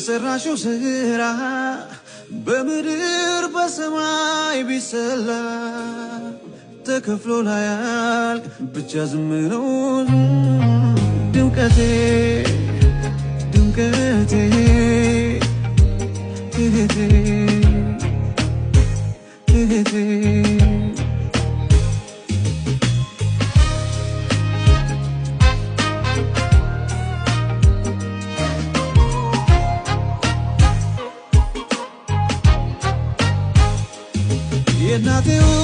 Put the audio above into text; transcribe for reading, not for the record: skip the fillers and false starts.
ሰራሽው ስራ በምድር በሰማይ ቢሰላ ተከፍሎ ላያልቅ ብቻ ዝም ነው ድምቀቴ ድምቀቴ የናቴው